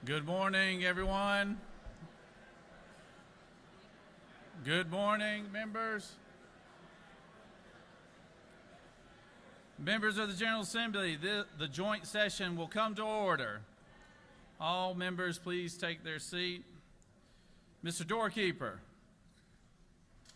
Good morning, everyone. Good morning, members. Members of the General Assembly, the joint session will come to order. All members, please take their seat. Mr. Doorkeeper.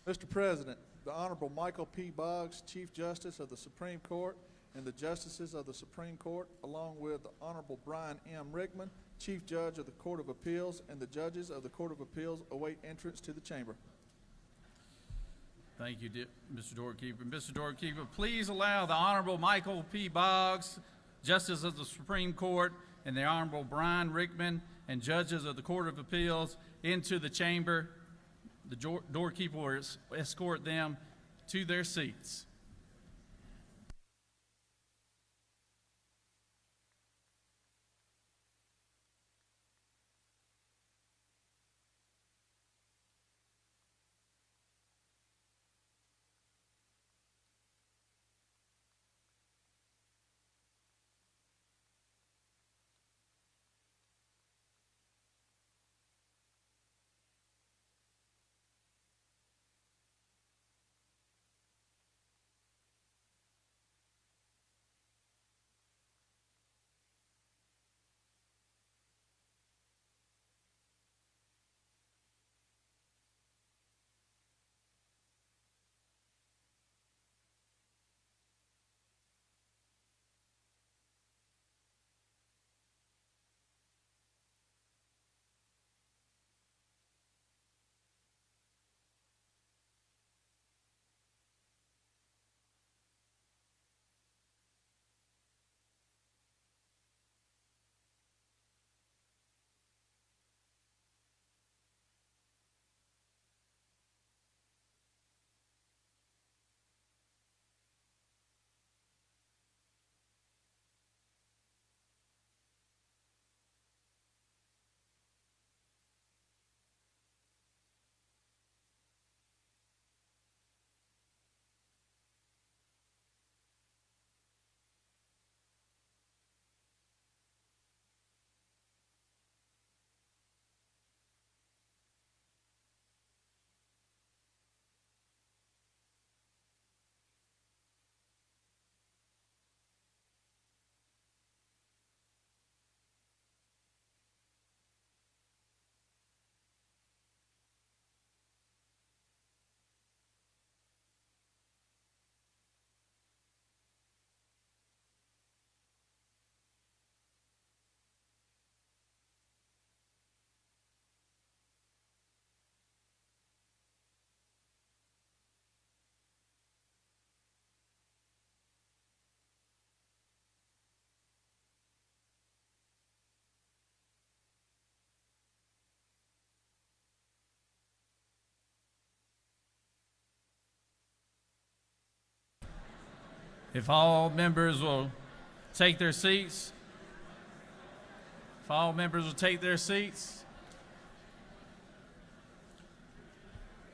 Mr. President, the Honorable Michael P. Boggs, Chief Justice of the Supreme Court, and the Justices of the Supreme Court, along with the Honorable Brian M. Rickman, Chief Judge of the Court of Appeals, and the judges of the Court of Appeals await entrance to the chamber. Thank you, Mr. Doorkeeper. Mr. Doorkeeper, please allow the Honorable Michael P. Boggs, Justice of the Supreme Court, and the Honorable Brian Rickman, and judges of the Court of Appeals into the chamber. The doorkeeper will escort them to their seats. If all members will take their seats. If all members will take their seats.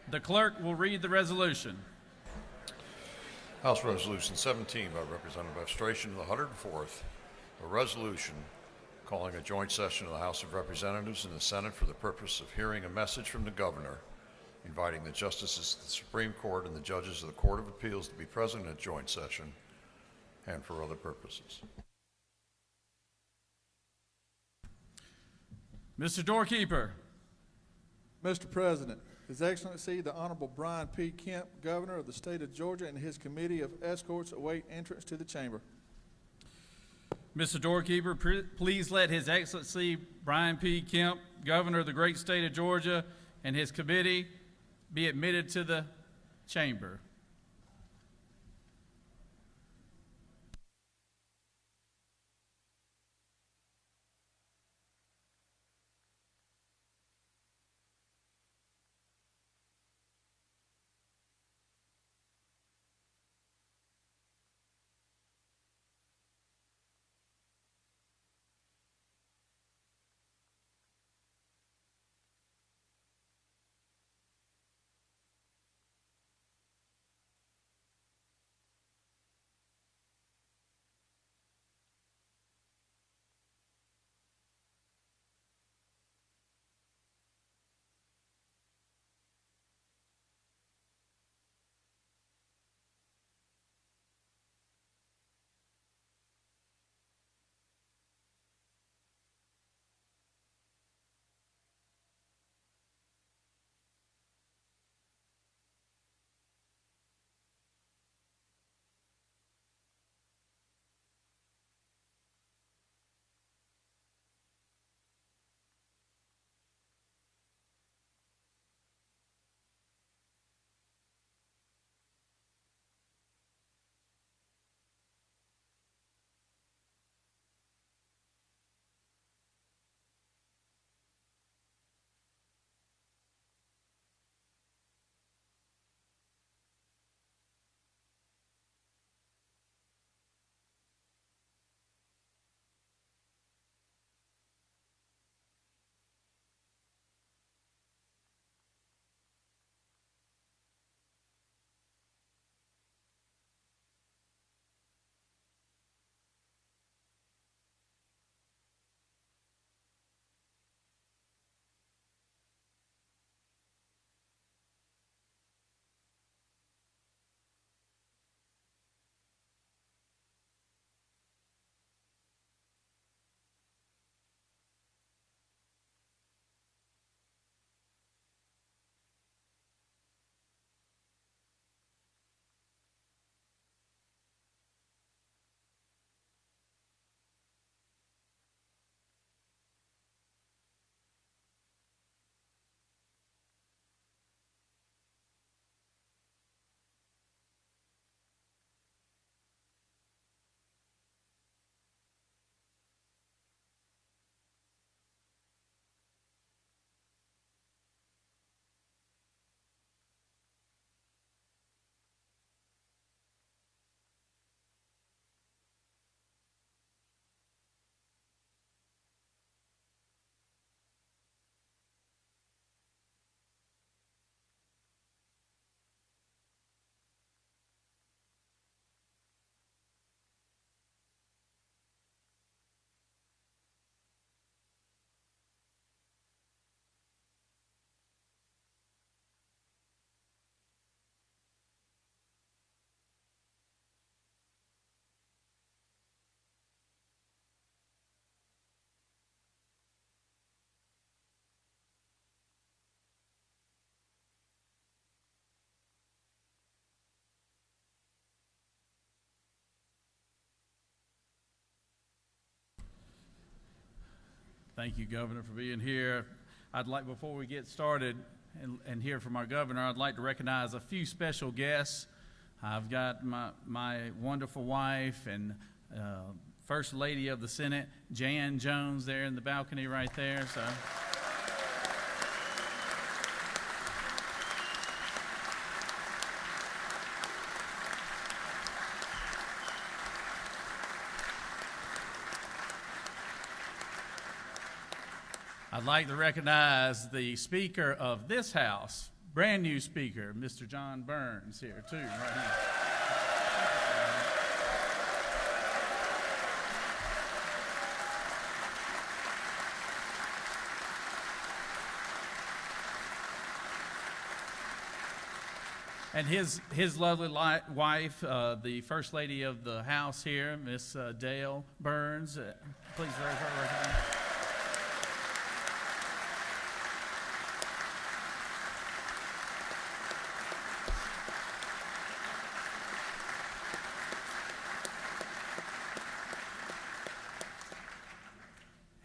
The clerk will read the resolution. House Resolution 17 by Representative Frustration of the 104th, a resolution calling a joint session of the House of Representatives and the Senate for the purpose of hearing a message from the governor, inviting the justices of the Supreme Court and the judges of the Court of Appeals to be present at joint session and for other purposes. Mr. Doorkeeper. Mr. President, His Excellency the Honorable Brian P. Kemp, Governor of the State of Georgia, and his committee of escorts await entrance to the chamber. Mr. Doorkeeper, please let His Excellency Brian P. Kemp, Governor of the great state of Georgia, and his committee be admitted to the chamber. Thank you, Governor, for being here. I'd like, before we get started and hear from our governor, I'd like to recognize a few special guests. I've got my wonderful wife and First Lady of the Senate, Jan Jones, there in the balcony right there. So. I'd like to recognize the Speaker of this House, brand new Speaker, Mr. John Burns, here too, right here. And his lovely wife, the First Lady of the House here, Miss Dale Burns. Please raise her hand.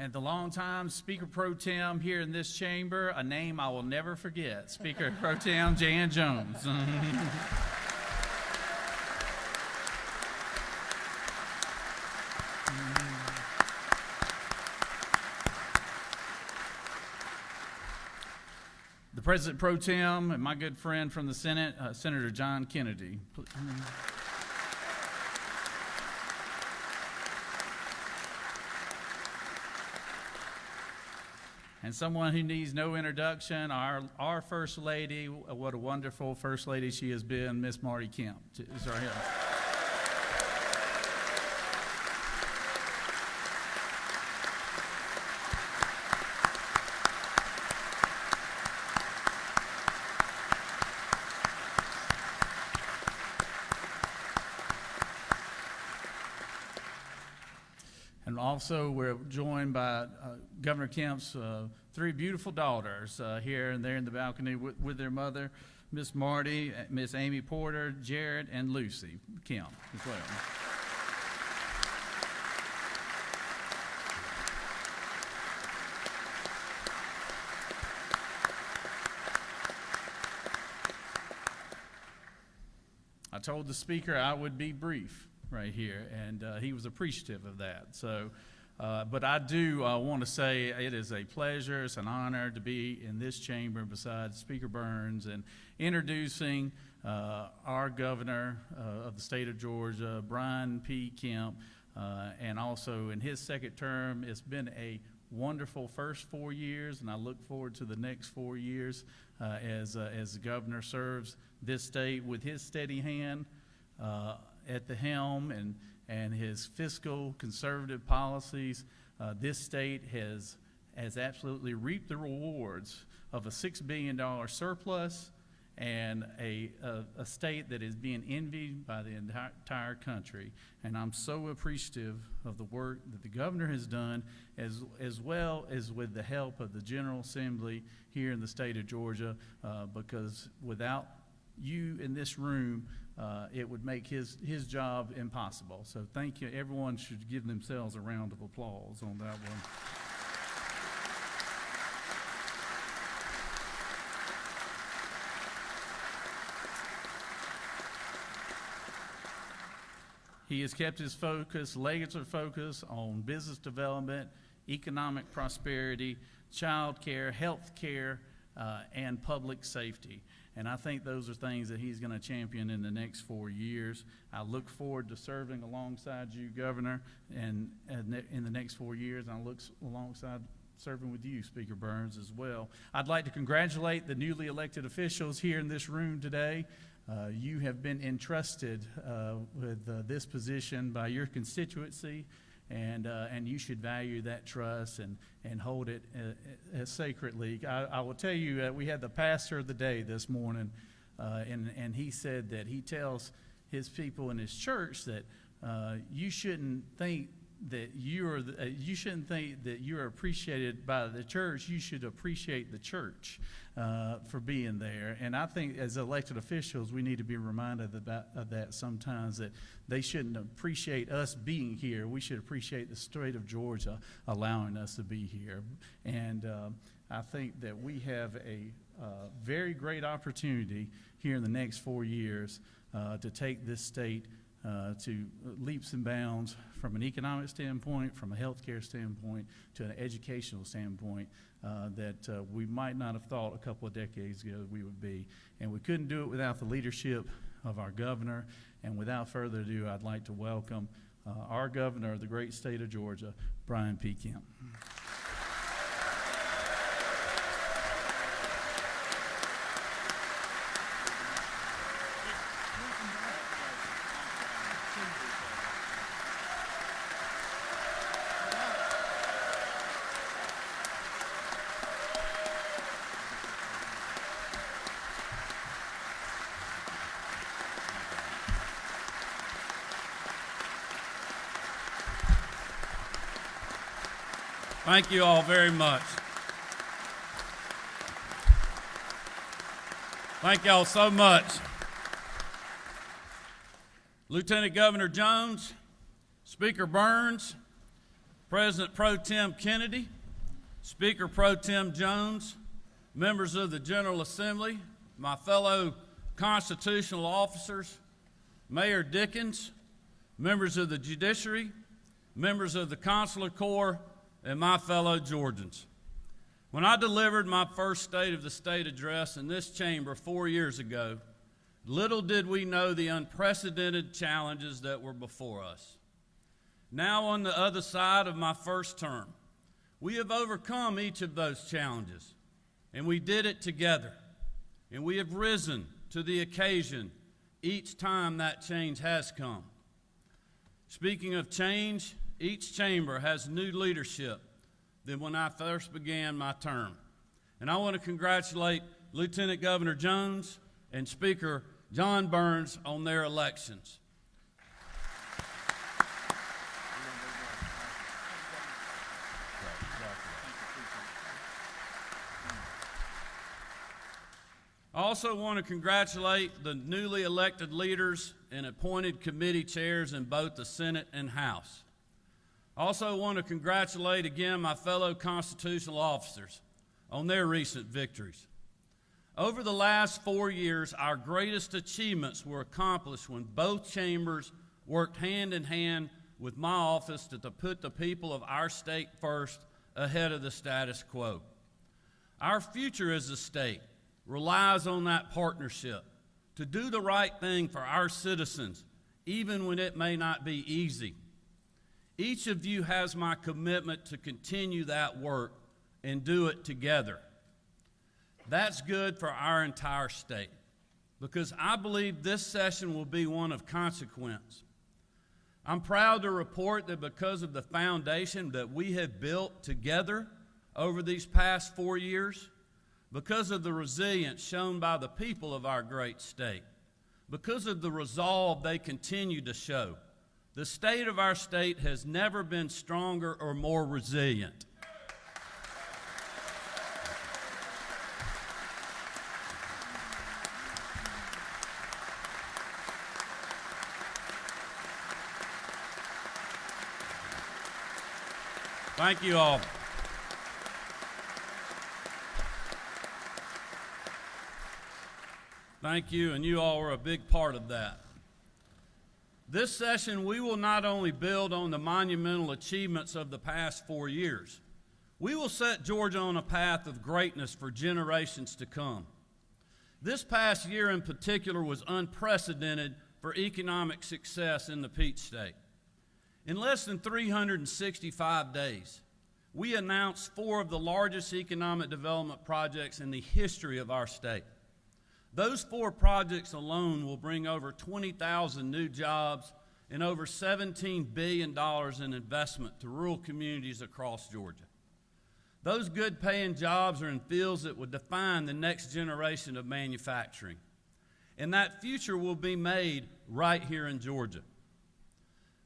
And the longtime Speaker Pro Tem here in this chamber, a name I will never forget, Speaker Pro Tem Jan Jones. The President Pro Tem and my good friend from the Senate, Senator John Kennedy. And someone who needs no introduction, our First Lady, what a wonderful First Lady she has been, Miss Marty Kemp. Is right here. And also, we're joined by Governor Kemp's three beautiful daughters here and there in the balcony with their mother, Miss Marty, Miss Amy Porter, Jared, and Lucy Kemp as well. I told the Speaker I would be brief right here, and he was appreciative of that. So, but I do want to say it is a pleasure, it's an honor to be in this chamber beside Speaker Burns and introducing our governor of the state of Georgia, Brian P. Kemp, and also in his second term. It's been a wonderful first 4 years, and I look forward to the next 4 years as the governor serves this state with his steady hand at the helm and his fiscal conservative policies. This state has absolutely reaped the rewards of a $6 billion surplus and a state that is being envied by the entire country. And I'm so appreciative of the work that the governor has done, as well as with the help of the General Assembly here in the state of Georgia, because without you in this room, it would make his job impossible. So thank you. Everyone should give themselves a round of applause on that one. He has kept his focus, laser focus on business development, economic prosperity, child care, health care, and public safety. And I think those are things that he's going to champion in the next 4 years. I look forward to serving alongside you, Governor, and in the next 4 years. And I look alongside serving with you, Speaker Burns, as well. I'd like to congratulate the newly elected officials here in this room today. You have been entrusted with this position by your constituency, and you should value that trust and hold it sacredly. I will tell you, we had the pastor of the day this morning, and he said that he tells his people in his church that you shouldn't think that you shouldn't think that you're appreciated by the church. You should appreciate the church for being there. And I think as elected officials, we need to be reminded of that sometimes, that they shouldn't appreciate us being here. We should appreciate the state of Georgia allowing us to be here. And I think that we have a very great opportunity here in the next 4 years to take this state to leaps and bounds from an economic standpoint, from a healthcare standpoint, to an educational standpoint that we might not have thought a couple of decades ago we would be. And we couldn't do it without the leadership of our governor. And without further ado, I'd like to welcome our governor of the great state of Georgia, Brian P. Kemp. Thank you all very much. Thank y'all so much. Lieutenant Governor Jones, Speaker Burns, President Pro Tem Kennedy, Speaker Pro Tem Jones, members of the General Assembly, my fellow constitutional officers, Mayor Dickens, members of the Judiciary, members of the Consular Corps, and my fellow Georgians. When I delivered my first State of the State address in this chamber 4 years ago, little did we know the unprecedented challenges that were before us. Now on the other side of my first term, we have overcome each of those challenges, and we did it together, and we have risen to the occasion each time that change has come. Speaking of change, each chamber has new leadership than when I first began my term. And I want to congratulate Lieutenant Governor Jones and Speaker John Burns on their elections. I also want to congratulate the newly elected leaders and appointed committee chairs in both the Senate and House. I also want to congratulate again my fellow constitutional officers on their recent victories. Over the last 4 years, our greatest achievements were accomplished when both chambers worked hand in hand with my office to put the people of our state first ahead of the status quo. Our future as a state relies on that partnership to do the right thing for our citizens, even when it may not be easy. Each of you has my commitment to continue that work and do it together. That's good for our entire state, because I believe this session will be one of consequence. I'm proud to report that because of the foundation that we have built together over these past 4 years, because of the resilience shown by the people of our great state, because of the resolve they continue to show, the state of our state has never been stronger or more resilient. Thank you all. Thank you, and you all are a big part of that. This session, we will not only build on the monumental achievements of the past 4 years, we will set Georgia on a path of greatness for generations to come. This past year in particular was unprecedented for economic success in the Peach State. In less than 365 days, we announced 4 of the largest economic development projects in the history of our state. Those 4 projects alone will bring over 20,000 new jobs and over $17 billion in investment to rural communities across Georgia. Those good-paying jobs are in fields that will define the next generation of manufacturing. And that future will be made right here in Georgia.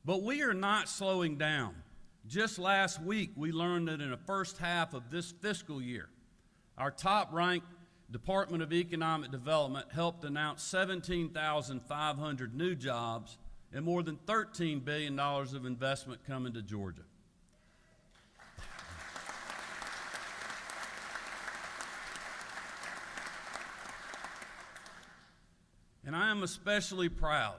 But we are not slowing down. Just last week, we learned that in the first half of this fiscal year, our top-ranked Department of Economic Development helped announce 17,500 new jobs and more than $13 billion of investment coming to Georgia. And I am especially proud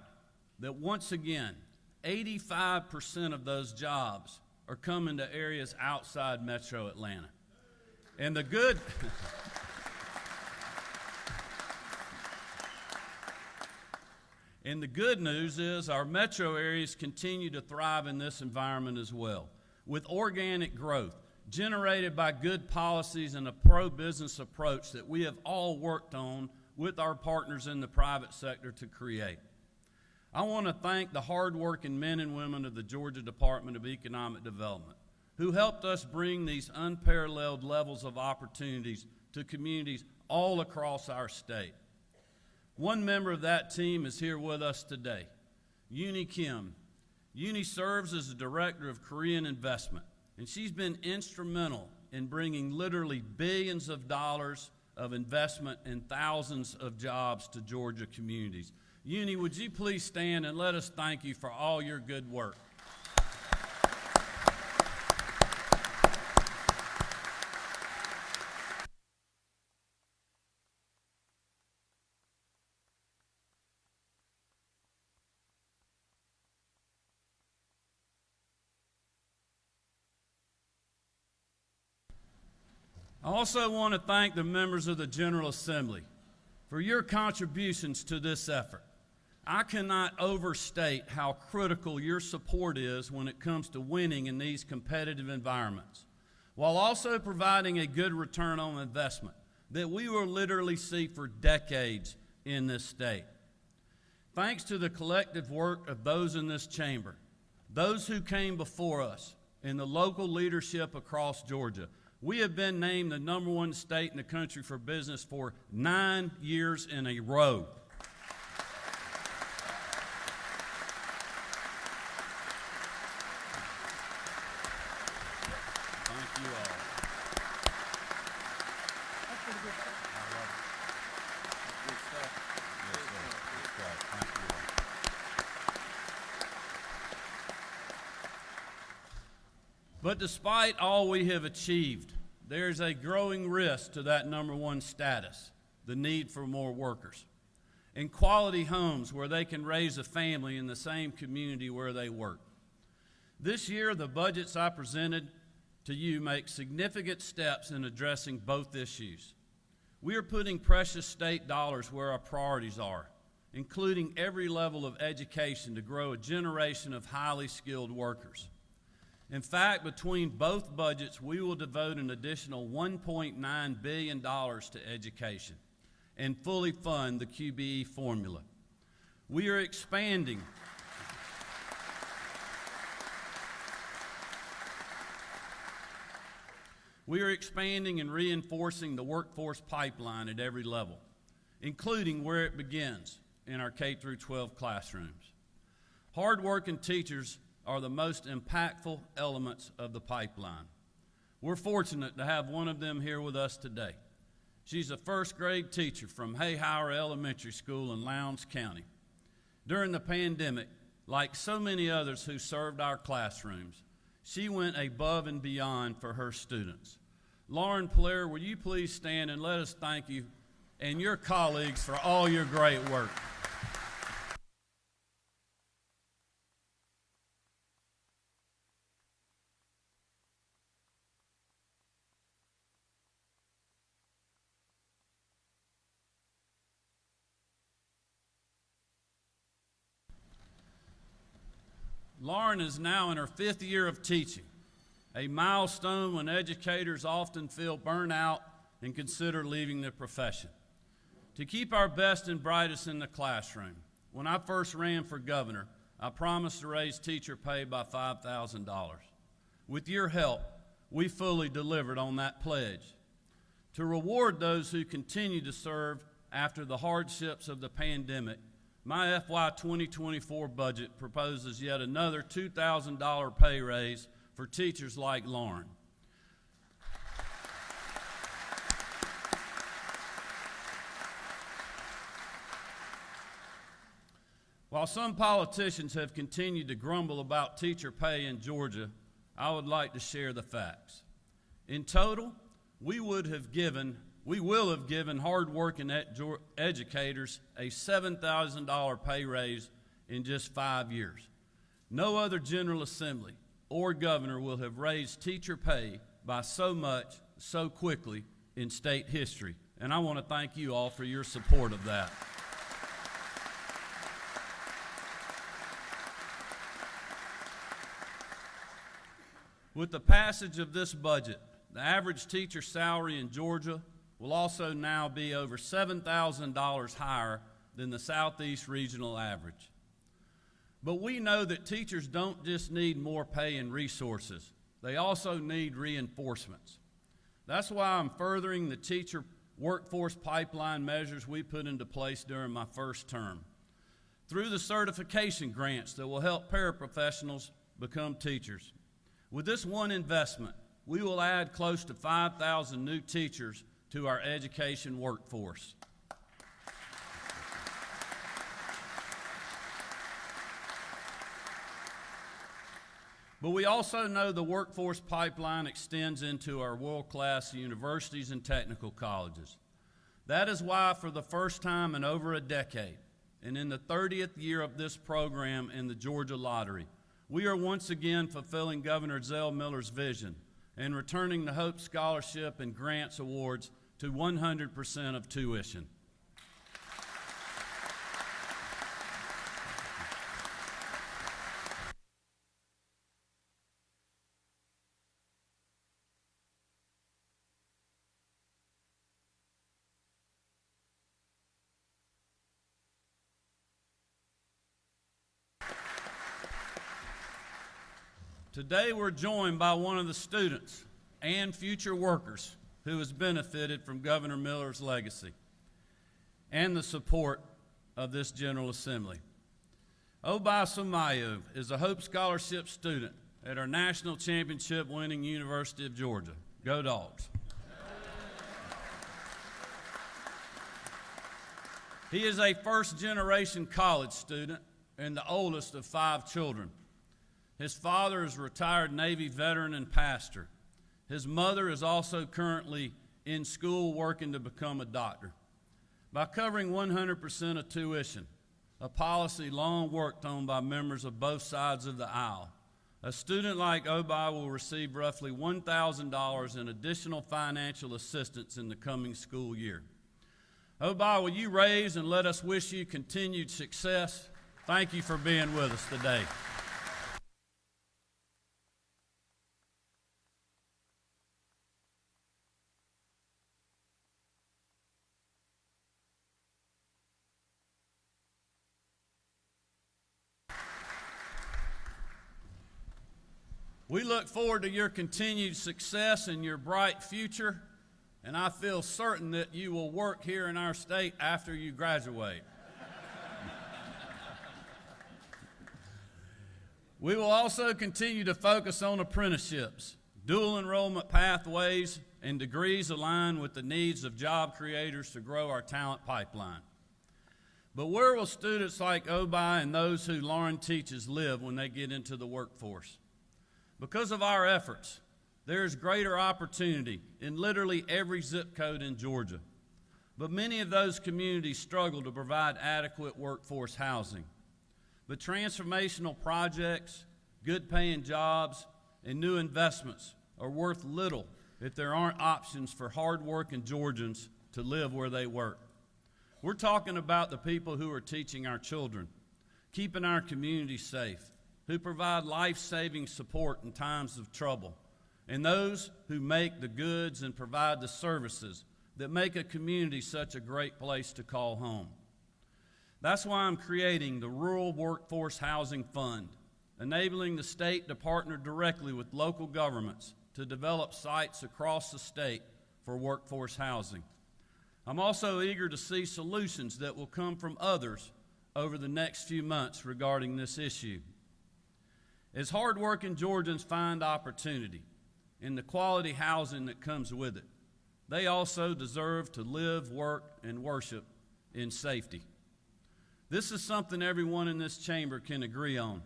that once again, 85% of those jobs are coming to areas outside Metro Atlanta. And the good news is our metro areas continue to thrive in this environment as well, with organic growth generated by good policies and a pro-business approach that we have all worked on with our partners in the private sector to create. I want to thank the hardworking men and women of the Georgia Department of Economic Development who helped us bring these unparalleled levels of opportunities to communities all across our state. One member of that team is here with us today, Kemp. Uni serves as the Director of Korean Investment, and she's been instrumental in bringing literally billions of dollars of investment and thousands of jobs to Georgia communities. Uni, would you please stand and let us thank you for all your good work. I also want to thank the members of the General Assembly for your contributions to this effort. I cannot overstate how critical your support is when it comes to winning in these competitive environments, while also providing a good return on investment that we will literally see for decades in this state. Thanks to the collective work of those in this chamber, those who came before us, and the local leadership across Georgia, we have been named the #1 state in the country for business for 9 years in a row. Thank you all. That's pretty good stuff. I love it. Good stuff. Yes, sir. That's right. Thank you all. But despite all we have achieved, there's a growing risk to that #1 status, the need for more workers, and quality homes where they can raise a family in the same community where they work. This year, the budgets I presented to you make significant steps in addressing both issues. We are putting precious state dollars where our priorities are, including every level of education to grow a generation of highly skilled workers. In fact, between both budgets, we will devote an additional $1.9 billion to education and fully fund the QBE formula. We are expanding and reinforcing the workforce pipeline at every level, including where it begins in our K-12 classrooms. Hard-working teachers are the most impactful elements of the pipeline. We're fortunate to have one of them here with us today. She's a first-grade teacher from Hayhauer Elementary School in Lowndes County. During the pandemic, like so many others who served our classrooms, she went above and beyond for her students. Lauren Blair, will you please stand and let us thank you and your colleagues for all your great work. Lauren is now in her 5th year of teaching, a milestone when educators often feel burnout and consider leaving the profession. To keep our best and brightest in the classroom, when I first ran for governor, I promised to raise teacher pay by $5,000. With your help, we fully delivered on that pledge. To reward those who continue to serve after the hardships of the pandemic, my FY 2024 budget proposes yet another $2,000 pay raise for teachers like Lauren. While some politicians have continued to grumble about teacher pay in Georgia, I would like to share the facts. In total, we will have given hard-working educators a $7,000 pay raise in just 5 years. No other General Assembly or governor will have raised teacher pay by so much, so quickly in state history. And I want to thank you all for your support of that. With the passage of this budget, the average teacher salary in Georgia will also now be over $7,000 higher than the Southeast regional average. But we know that teachers don't just need more pay and resources, they also need reinforcements. That's why I'm furthering the teacher workforce pipeline measures we put into place during my first term. Through the certification grants that will help paraprofessionals become teachers. With this one investment, we will add close to 5,000 new teachers to our education workforce. But we also know the workforce pipeline extends into our world-class universities and technical colleges. That is why, for the first time in over a decade, and in the 30th year of this program in the Georgia Lottery, we are once again fulfilling Governor Zell Miller's vision and returning the Hope Scholarship and Grants Awards to 100% of tuition. Today we're joined by one of the students and future workers who has benefited from Governor Miller's legacy and the support of this General Assembly. Obai Sumayev is a Hope Scholarship student at our national championship winning University of Georgia. Go Dogs. He is a first-generation college student and the oldest of 5 children. His father is a retired Navy veteran and pastor. His mother is also currently in school working to become a doctor. By covering 100% of tuition, a policy long worked on by members of both sides of the aisle, a student like Obai will receive roughly $1,000 in additional financial assistance in the coming school year. Obai, will you raise and let us wish you continued success? Thank you for being with us today. We look forward to your continued success and your bright future, and I feel certain that you will work here in our state after you graduate. We will also continue to focus on apprenticeships, dual enrollment pathways, and degrees aligned with the needs of job creators to grow our talent pipeline. But where will students like Obai and those who Lauren teaches live when they get into the workforce? Because of our efforts, there is greater opportunity in literally every zip code in Georgia. But many of those communities struggle to provide adequate workforce housing. But transformational projects, good paying jobs, and new investments are worth little if there aren't options for hard-working Georgians to live where they work. We're talking about the people who are teaching our children, keeping our community safe, who provide life-saving support in times of trouble, and those who make the goods and provide the services that make a community such a great place to call home. That's why I'm creating the Rural Workforce Housing Fund, enabling the state to partner directly with local governments to develop sites across the state for workforce housing. I'm also eager to see solutions that will come from others over the next few months regarding this issue. As hardworking Georgians find opportunity in the quality housing that comes with it, they also deserve to live, work, and worship in safety. This is something everyone in this chamber can agree on,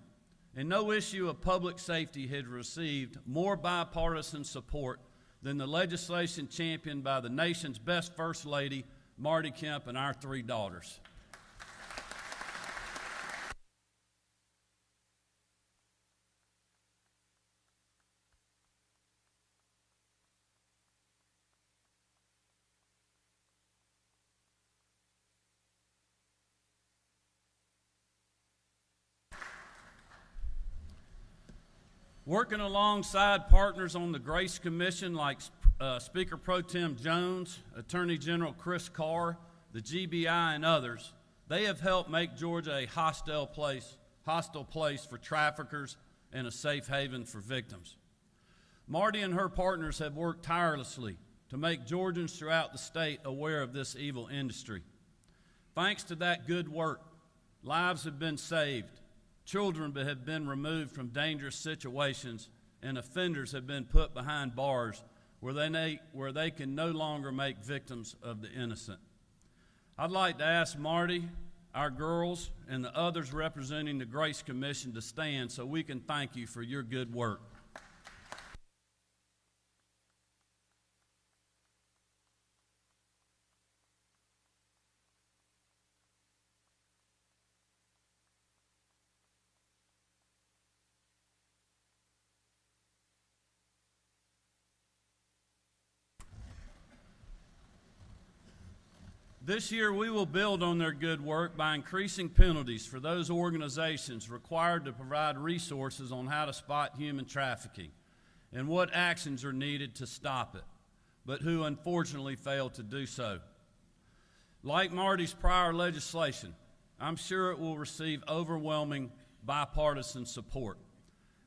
and no issue of public safety has received more bipartisan support than the legislation championed by the nation's best First Lady, Marty Kemp, and our 3 daughters. Working alongside partners on the Grace Commission like Speaker Pro Tem Jones, Attorney General Chris Carr, the GBI, and others, they have helped make Georgia a hostile place for traffickers and a safe haven for victims. Marty and her partners have worked tirelessly to make Georgians throughout the state aware of this evil industry. Thanks to that good work, lives have been saved, children have been removed from dangerous situations, and offenders have been put behind bars where they can no longer make victims of the innocent. I'd like to ask Marty, our girls, and the others representing the Grace Commission to stand so we can thank you for your good work. This year, we will build on their good work by increasing penalties for those organizations required to provide resources on how to spot human trafficking and what actions are needed to stop it, but who unfortunately fail to do so. Like Marty's prior legislation, I'm sure it will receive overwhelming bipartisan support.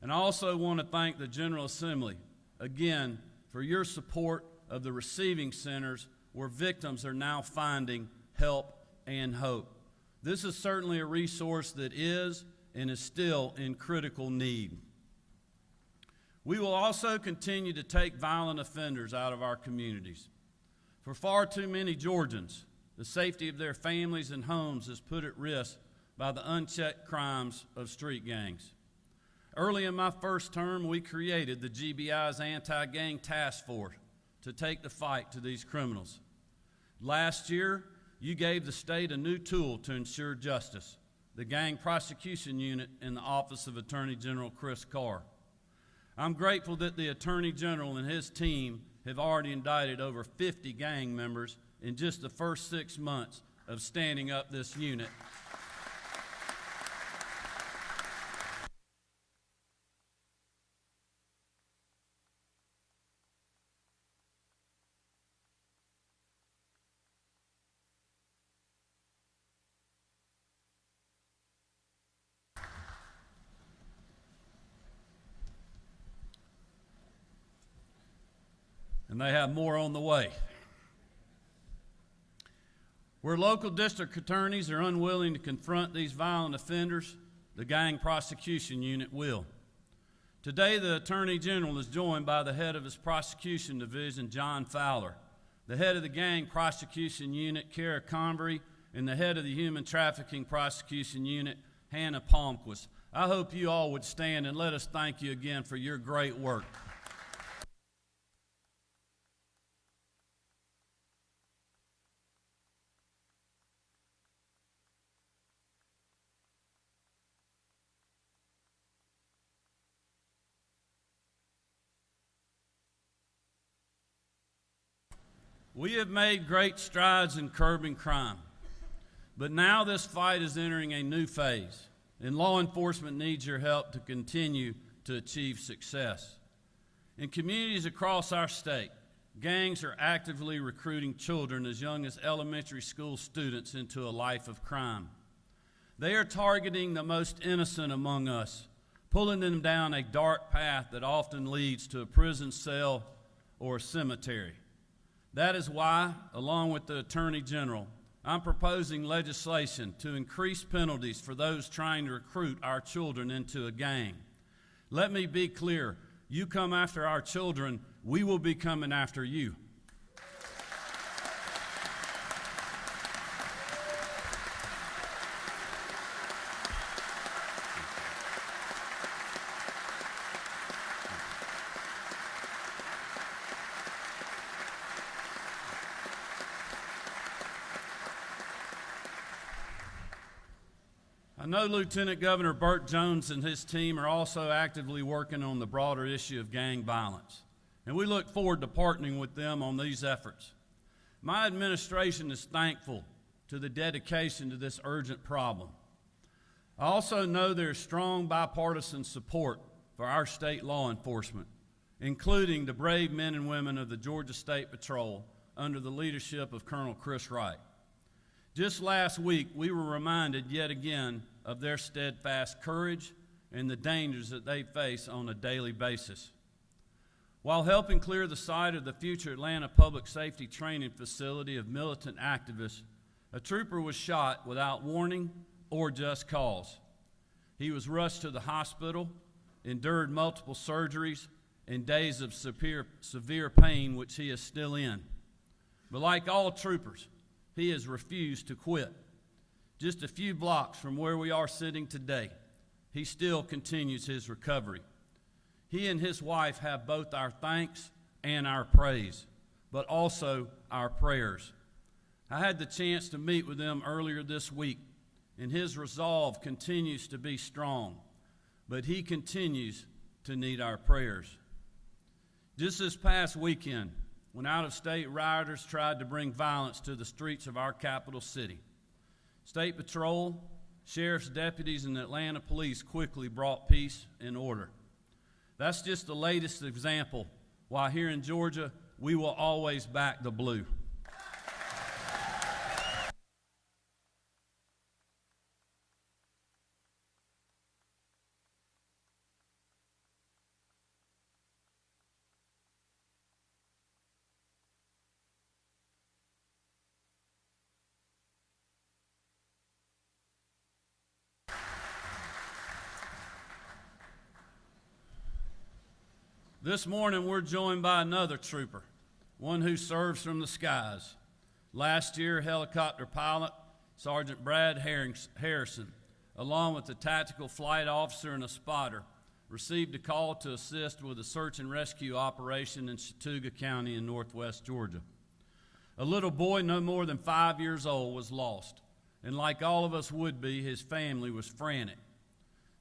And I also want to thank the General Assembly, again, for your support of the receiving centers where victims are now finding help and hope. This is certainly a resource that is and is still in critical need. We will also continue to take violent offenders out of our communities. For far too many Georgians, the safety of their families and homes is put at risk by the unchecked crimes of street gangs. Early in my first term, we created the GBI's Anti-Gang Task Force to take the fight to these criminals. Last year, you gave the state a new tool to ensure justice, the Gang Prosecution Unit in the Office of Attorney General Chris Carr. I'm grateful that the Attorney General and his team have already indicted over 50 gang members in just the first 6 months of standing up this unit. And they have more on the way. Where local district attorneys are unwilling to confront these violent offenders, the Gang Prosecution Unit will. Today, the Attorney General is joined by the head of his prosecution division, John Fowler, the head of the Gang Prosecution Unit, Kara Convery, and the head of the Human Trafficking Prosecution Unit, Hannah Palmquist. I hope you all would stand and let us thank you again for your great work. We have made great strides in curbing crime, but now this fight is entering a new phase, and law enforcement needs your help to continue to achieve success. In communities across our state, gangs are actively recruiting children as young as elementary school students into a life of crime. They are targeting the most innocent among us, pulling them down a dark path that often leads to a prison cell or a cemetery. That is why, along with the Attorney General, I'm proposing legislation to increase penalties for those trying to recruit our children into a gang. Let me be clear. You come after our children, we will be coming after you. I know Lieutenant Governor Burt Jones and his team are also actively working on the broader issue of gang violence, and we look forward to partnering with them on these efforts. My administration is thankful to the dedication to this urgent problem. I also know there is strong bipartisan support for our state law enforcement, including the brave men and women of the Georgia State Patrol under the leadership of Colonel Chris Wright. Just last week, we were reminded yet again of their steadfast courage and the dangers that they face on a daily basis. While helping clear the site of the future Atlanta Public Safety Training Facility of militant activists, a trooper was shot without warning or just cause. He was rushed to the hospital, endured multiple surgeries, and days of severe pain, which he is still in. But like all troopers, he has refused to quit. Just a few blocks from where we are sitting today, he still continues his recovery. He and his wife have both our thanks and our praise, but also our prayers. I had the chance to meet with him earlier this week, and his resolve continues to be strong, but he continues to need our prayers. Just this past weekend, when out-of-state rioters tried to bring violence to the streets of our capital city, State Patrol, sheriff's deputies, and the Atlanta police quickly brought peace and order. That's just the latest example why here in Georgia, we will always back the blue. This morning, we're joined by another trooper, one who serves from the skies. Last year, helicopter pilot Sergeant Brad Harrison, along with a tactical flight officer and a spotter, received a call to assist with a search and rescue operation in Chattooga County in northwest Georgia. A little boy no more than 5 years old was lost, and like all of us would be, his family was frantic.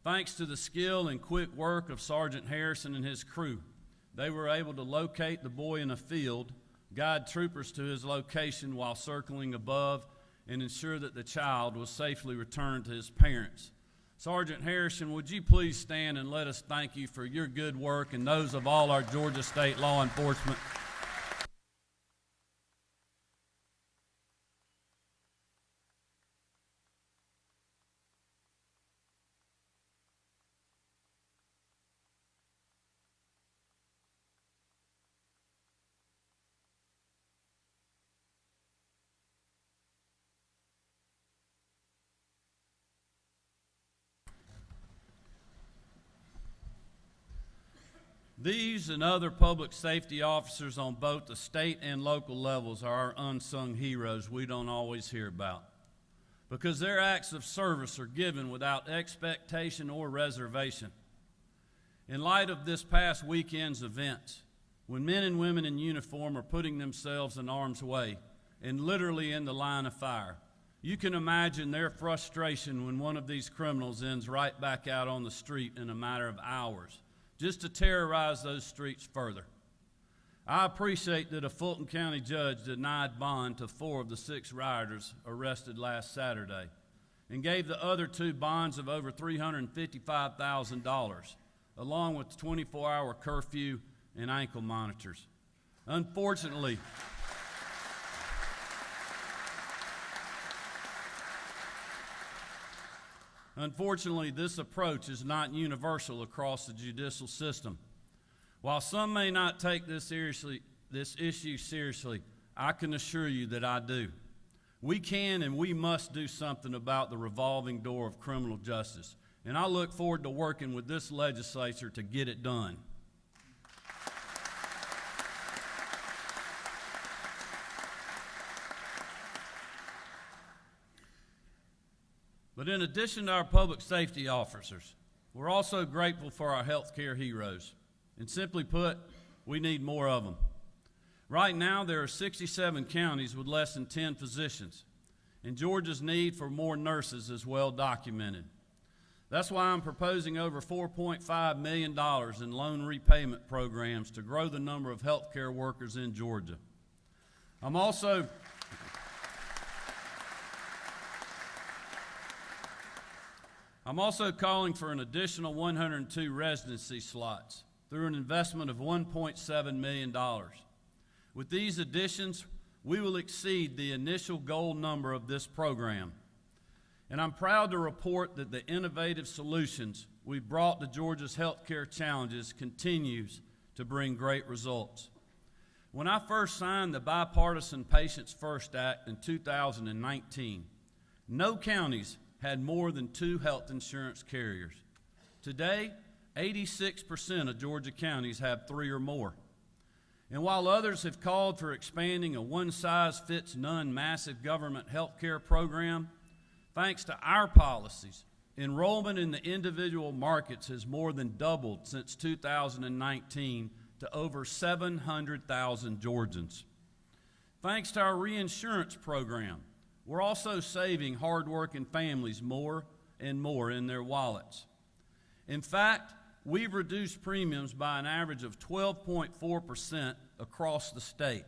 Thanks to the skill and quick work of Sergeant Harrison and his crew, they were able to locate the boy in a field, guide troopers to his location while circling above, and ensure that the child was safely returned to his parents. Sergeant Harrison, would you please stand and let us thank you for your good work and those of all our Georgia State law enforcement. These and other public safety officers on both the state and local levels are our unsung heroes we don't always hear about, because their acts of service are given without expectation or reservation. In light of this past weekend's events, when men and women in uniform are putting themselves in harm's way and literally in the line of fire, you can imagine their frustration when one of these criminals ends right back out on the street in a matter of hours, just to terrorize those streets further. I appreciate that a Fulton County judge denied bond to 4 of the 6 rioters arrested last Saturday and gave the other 2 bonds of over $355,000, along with 24-hour curfew and ankle monitors. Unfortunately, this approach is not universal across the judicial system. While some may not take this issue seriously, I can assure you that I do. We can and we must do something about the revolving door of criminal justice, and I look forward to working with this legislature to get it done. But in addition to our public safety officers, we're also grateful for our healthcare heroes. And simply put, we need more of them. Right now, there are 67 counties with less than 10 physicians, and Georgia's need for more nurses is well documented. That's why I'm proposing over $4.5 million in loan repayment programs to grow the number of healthcare workers in Georgia. I'm also calling for an additional 102 residency slots through an investment of $1.7 million. With these additions, we will exceed the initial goal number of this program. And I'm proud to report that the innovative solutions we've brought to Georgia's healthcare challenges continues to bring great results. When I first signed the Bipartisan Patients First Act in 2019, no counties had more than 2 health insurance carriers. Today, 86% of Georgia counties have 3 or more. And while others have called for expanding a one-size-fits-none massive government health care program, thanks to our policies, enrollment in the individual markets has more than doubled since 2019 to over 700,000 Georgians. Thanks to our reinsurance program, we're also saving hardworking families more and more in their wallets. In fact, we've reduced premiums by an average of 12.4% across the state.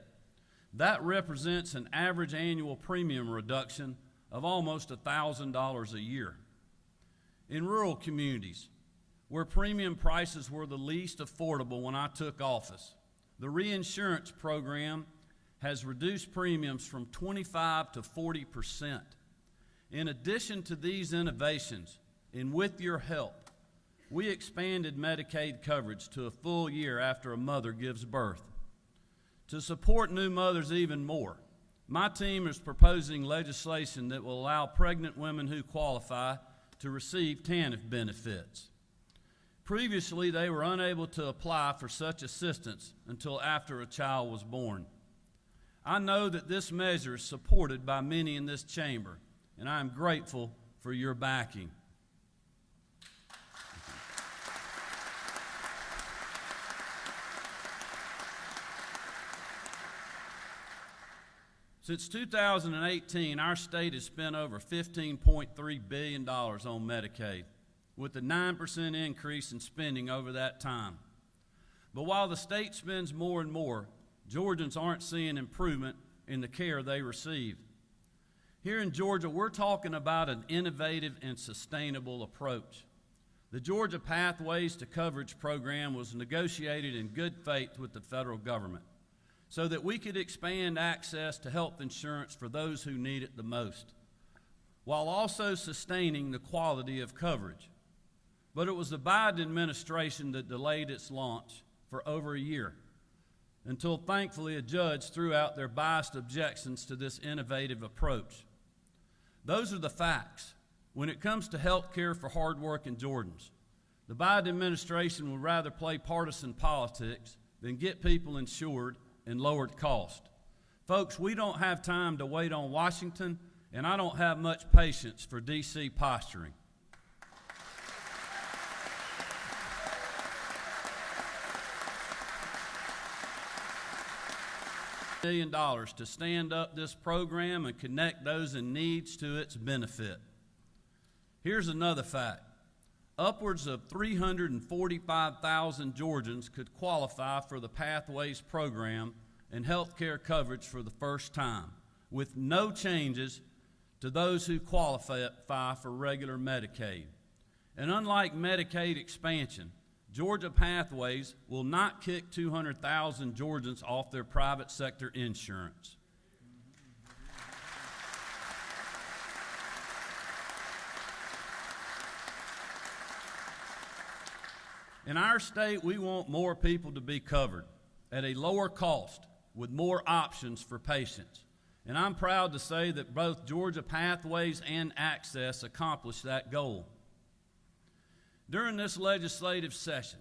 That represents an average annual premium reduction of almost $1,000 a year. In rural communities, where premium prices were the least affordable when I took office, the reinsurance program has reduced premiums from 25 to 40%. In addition to these innovations, and with your help, we expanded Medicaid coverage to a full year after a mother gives birth. To support new mothers even more, my team is proposing legislation that will allow pregnant women who qualify to receive TANF benefits. Previously, they were unable to apply for such assistance until after a child was born. I know that this measure is supported by many in this chamber, and I am grateful for your backing. Since 2018, our state has spent over $15.3 billion on Medicaid, with a 9% increase in spending over that time. But while the state spends more and more, Georgians aren't seeing improvement in the care they receive. Here in Georgia, we're talking about an innovative and sustainable approach. The Georgia Pathways to Coverage program was negotiated in good faith with the federal government so that we could expand access to health insurance for those who need it the most, while also sustaining the quality of coverage. But it was the Biden administration that delayed its launch for over a year, until thankfully a judge threw out their biased objections to this innovative approach. Those are the facts. When it comes to health care for hardworking Georgians, the Biden administration would rather play partisan politics than get people insured and lowered cost. Folks, we don't have time to wait on Washington, and I don't have much patience for D.C. posturing. $1 million to stand up this program and connect those in need to its benefit. Here's another fact. Upwards of 345,000 Georgians could qualify for the Pathways program and health care coverage for the first time, with no changes to those who qualify for regular Medicaid. And unlike Medicaid expansion, Georgia Pathways will not kick 200,000 Georgians off their private sector insurance. In our state, we want more people to be covered at a lower cost with more options for patients. And I'm proud to say that both Georgia Pathways and Access accomplish that goal. During this legislative session,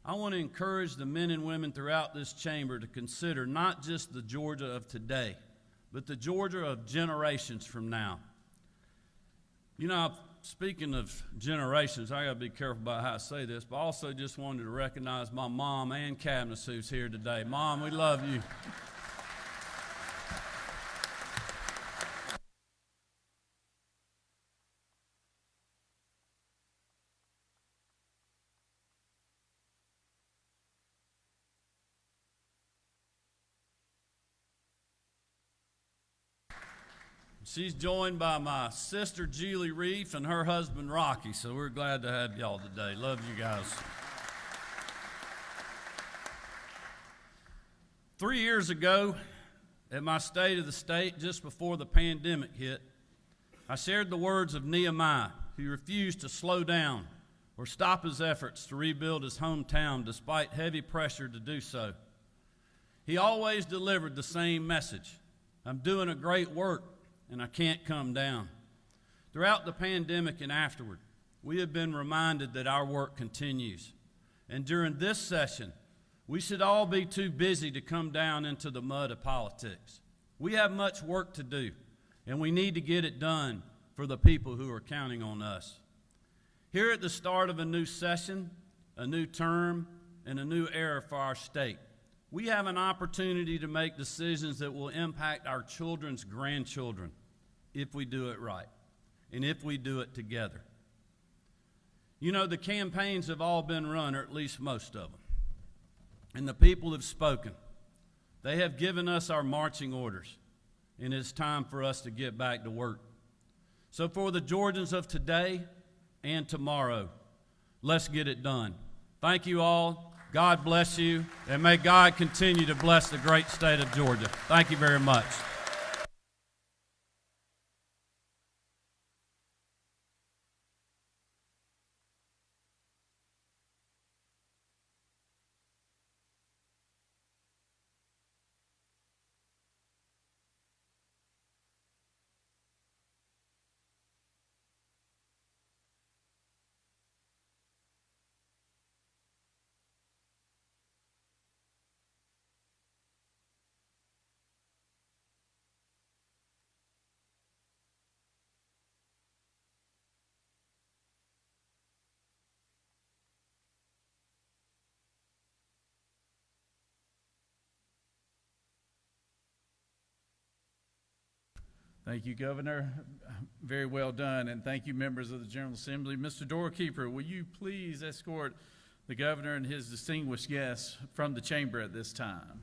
I want to encourage the men and women throughout this chamber to consider not just the Georgia of today, but the Georgia of generations from now. You know, speaking of generations, I gotta be careful about how I say this, but I also just wanted to recognize my mom, Ann Cabness, who's here today. Mom, we love you. She's joined by my sister, Julie Reef, and her husband, Rocky, so we're glad to have y'all today. Love you guys. 3 years ago, at my State of the State, just before the pandemic hit, I shared the words of Nehemiah, who refused to slow down or stop his efforts to rebuild his hometown despite heavy pressure to do so. He always delivered the same message: I'm doing a great work, and I can't come down. Throughout the pandemic and afterward, we have been reminded that our work continues. And during this session, we should all be too busy to come down into the mud of politics. We have much work to do, and we need to get it done for the people who are counting on us. Here at the start of a new session, a new term, and a new era for our state, we have an opportunity to make decisions that will impact our children's grandchildren if we do it right and if we do it together. You know, the campaigns have all been run, or at least most of them, and the people have spoken. They have given us our marching orders, and it's time for us to get back to work. So for the Georgians of today and tomorrow, let's get it done. Thank you all. God bless you, and may God continue to bless the great state of Georgia. Thank you very much. Thank you, Governor. Very well done, and thank you, members of the General Assembly. Mr. Doorkeeper, will you please escort the governor and his distinguished guests from the chamber at this time?